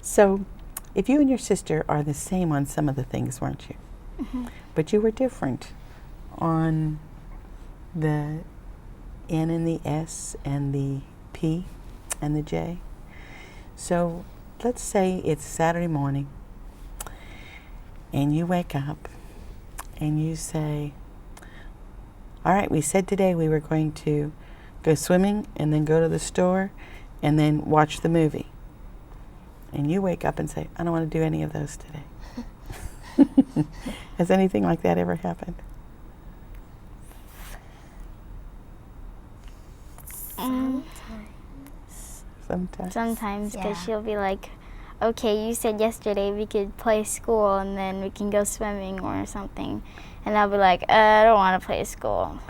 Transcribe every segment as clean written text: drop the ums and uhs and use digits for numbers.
So, if you and your sister are the same on some of the things, weren't you? Mm-hmm. But you were different on the N and the S and the P and the J. So, let's say it's Saturday morning and you wake up and you say, all right, we said today we were going to go swimming and then go to the store and then watch the movie. And you wake up and say, I don't want to do any of those today. Has anything like that ever happened? Sometimes. Because Yeah. she'll be like, okay, you said yesterday we could play school and then we can go swimming or something. And I'll be like, I don't want to play school.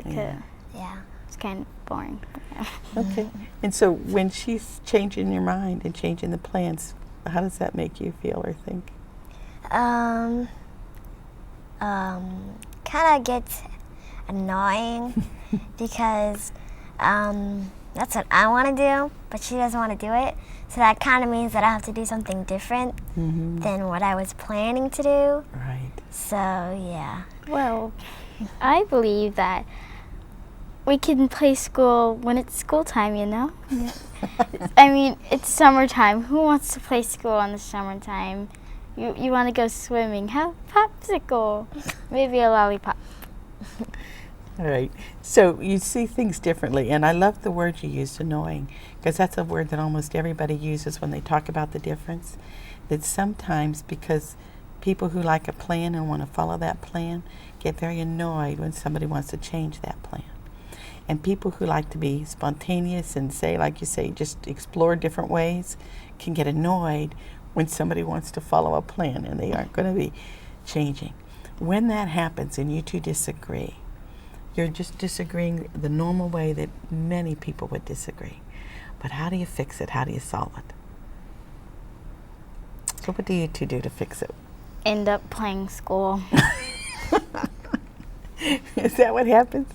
Yeah. Yeah. It's kind of boring. Okay. And so when she's changing your mind and changing the plans, how does that make you feel or think? Kind of gets annoying because that's what I want to do, but she doesn't want to do it. So that kind of means that I have to do something different than what I was planning to do. Right. So, yeah. Well, I believe that we can play school when it's school time, you know? I mean, it's summertime. Who wants to play school in the summertime? You want to go swimming, have a popsicle, maybe a lollipop. All right. So you see things differently. And I love the word you used, annoying, because that's a word that almost everybody uses when they talk about the difference. That sometimes, because people who like a plan and want to follow that plan get very annoyed when somebody wants to change that plan. And people who like to be spontaneous and say, like you say, just explore different ways can get annoyed when somebody wants to follow a plan and they aren't going to be changing. When that happens and you two disagree, you're just disagreeing the normal way that many people would disagree. But how do you fix it? How do you solve it? So what do you two do to fix it? End up playing school. Is that what happens?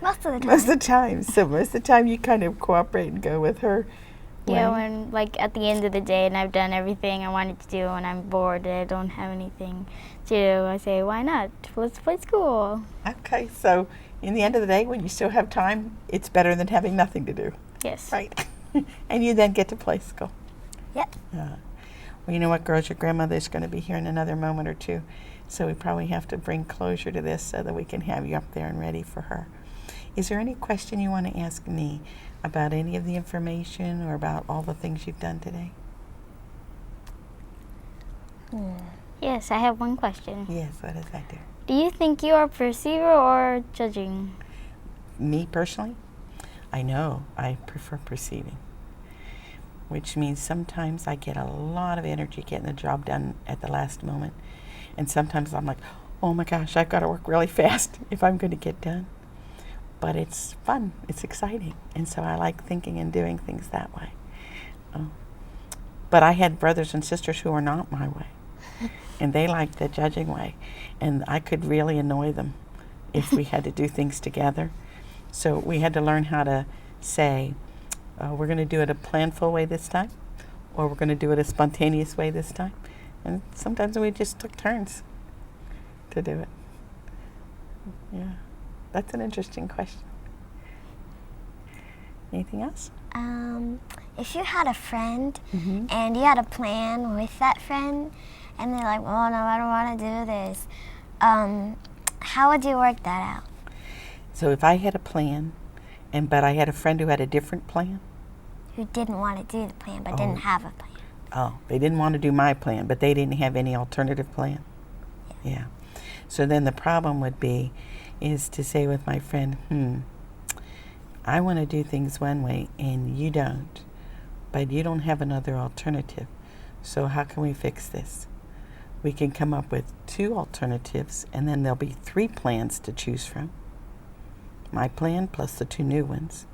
Most of the time. Most of the time. So most of the time you kind of cooperate and go with her. Yeah, way? when like at the end of the day and I've done everything I wanted to do and I'm bored and I don't have anything to do, I say, why not? Let's play school. Okay, so in the end of the day, when you still have time, it's better than having nothing to do, Yes. right? And you then get to play school. Yep. Well, you know what, girls, your grandmother's going to be here in another moment or two, so we probably have to bring closure to this so that we can have you up there and ready for her. Is there any question you want to ask me about any of the information or about all the things you've done today? Yes, I have one question. Yes, what does that do? Do you think you are perceiver or judging? Me personally, I know I prefer perceiving, which means sometimes I get a lot of energy getting the job done at the last moment. And sometimes I'm like, oh my gosh, I've got to work really fast if I'm going to get done. But it's fun, it's exciting, and so I like thinking and doing things that way. But I had brothers and sisters who were not my way, and they liked the judging way, and I could really annoy them if we had to do things together. So we had to learn how to say, we're going to do it a planful way this time, or we're going to do it a spontaneous way this time. And sometimes we just took turns to do it. Yeah. That's an interesting question. Anything else? If you had a friend and you had a plan with that friend and they're like, oh no, I don't want to do this, how would you work that out? So if I had a plan, but I had a friend who had a different plan? Who didn't want to do the plan but didn't have a plan. Oh, they didn't want to do my plan, but they didn't have any alternative plan? Yeah. So then the problem would be is to say with my friend, I want to do things one way and you don't, but you don't have another alternative. So how can we fix this? We can come up with 2 alternatives and then there'll be 3 plans to choose from. My plan plus the 2 new ones.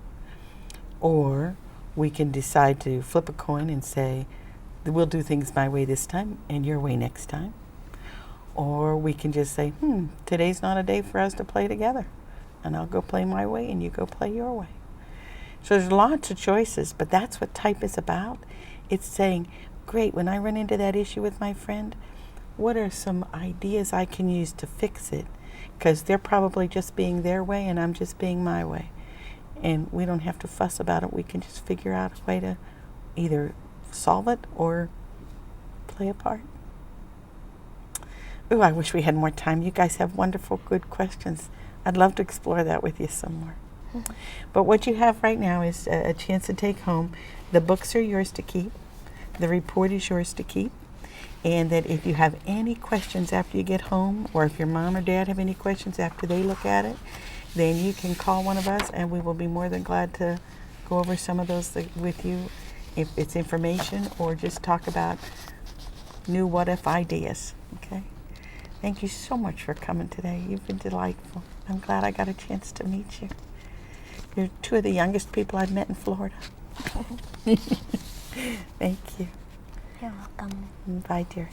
Or we can decide to flip a coin and say, we'll do things my way this time and your way next time. Or we can just say, today's not a day for us to play together. And I'll go play my way and you go play your way. So there's lots of choices, but that's what type is about. It's saying, great, when I run into that issue with my friend, what are some ideas I can use to fix it? Because they're probably just being their way and I'm just being my way. And we don't have to fuss about it. We can just figure out a way to either solve it or play a part. Ooh, I wish we had more time. You guys have wonderful, good questions. I'd love to explore that with you some more. But what you have right now is a chance to take home. The books are yours to keep. The report is yours to keep. And that if you have any questions after you get home, or if your mom or dad have any questions after they look at it, then you can call one of us and we will be more than glad to go over some of those with you, if it's information or just talk about new what if ideas. Okay? Thank you so much for coming today. You've been delightful. I'm glad I got a chance to meet you. You're two of the youngest people I've met in Florida. Thank you. You're welcome. Bye, dear.